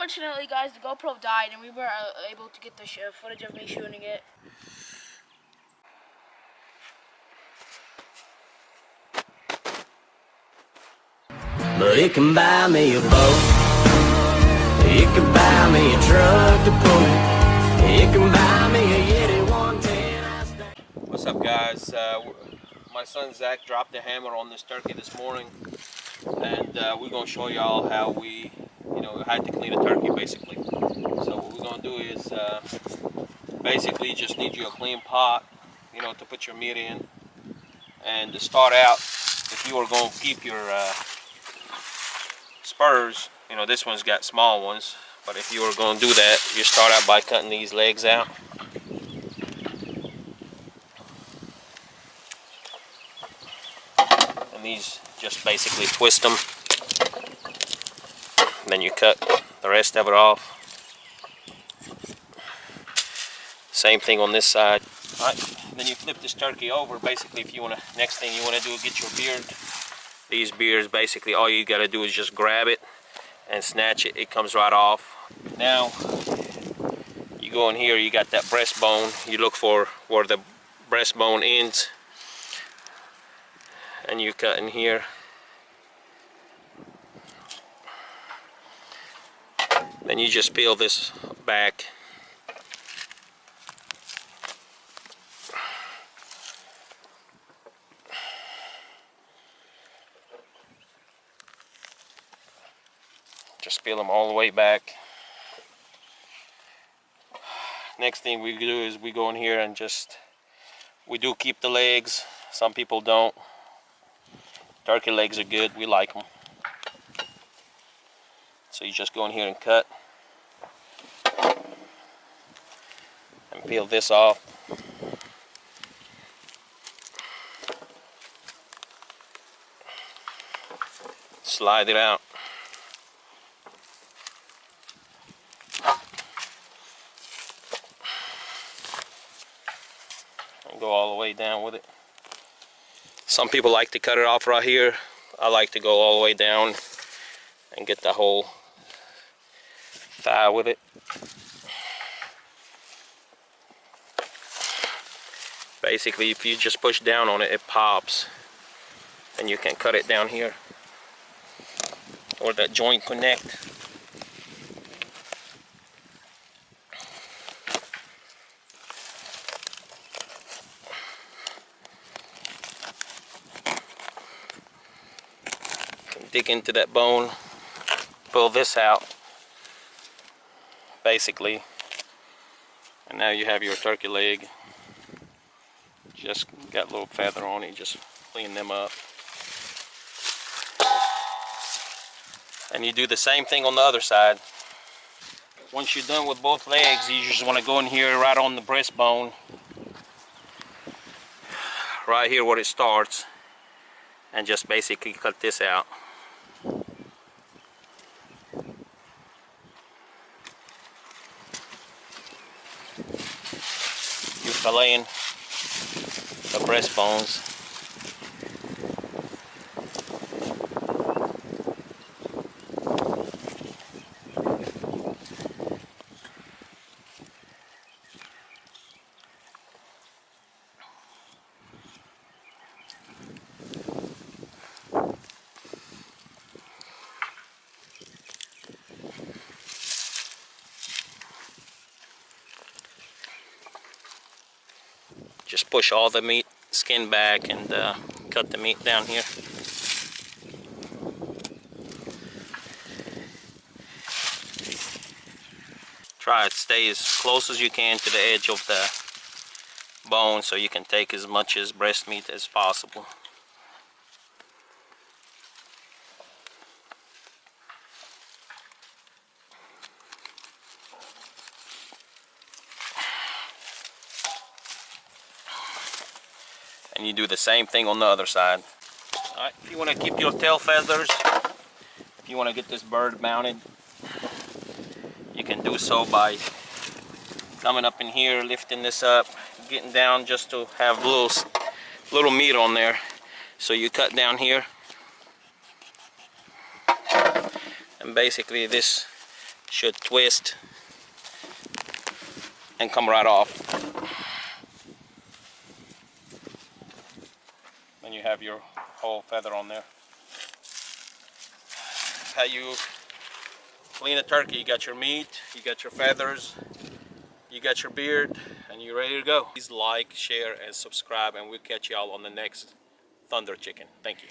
Unfortunately, guys, the GoPro died, and we were able to get the footage of me shooting it. But it can buy me a boat. It can buy me a truck to pull. It can buy me a Yeti 110. What's up, guys? My son Zach dropped the hammer on this turkey this morning, and we're gonna show y'all how we, had to clean a turkey basically. So what we're gonna do is basically just need you a clean pot, to put your meat in, and to start out, if you were gonna keep your spurs, this one's got small ones, but if you were gonna do that, you start out by cutting these legs out. And these, just basically twist them, then you cut the rest of it off. Same thing on this side. All right, then you flip this turkey over. Basically, if you want to, next thing you want to do is get your beard. These beards, basically all you got to do is just grab it and snatch it. It comes right off. Now you go in here, you got that breastbone. You look for where the breastbone ends, and you cut in here. Then you just peel this back. Just peel them all the way back. Next thing we do is we go in here and we do keep the legs. Some people don't. Turkey legs are good, we like them. So you just go in here and cut. And peel this off. Slide it out. And go all the way down with it. Some people like to cut it off right here. I like to go all the way down and get the whole thigh with it. Basically, if you just push down on it, it pops, and you can cut it down here, or that joint connect. Dig into that bone, pull this out, basically, and now you have your turkey leg. Just got a little feather on it, just clean them up. And you do the same thing on the other side. Once you're done with both legs, you just want to go in here right on the breastbone, right here where it starts, and just basically cut this out. You're filleting the breastbones. Just push all the meat skin back and cut the meat down here. Try to stay as close as you can to the edge of the bone so you can take as much as breast meat as possible. And you do the same thing on the other side. Alright, if you want to keep your tail feathers, if you want to get this bird mounted, you can do so by coming up in here, lifting this up, getting down just to have little meat on there. So you cut down here, and basically this should twist and come right off. Then you have your whole feather on there. How you clean a turkey: you got your meat, you got your feathers, you got your beard, and you're ready to go. Please like, share, and subscribe, and we'll catch y'all on the next Thunder Chicken. Thank you.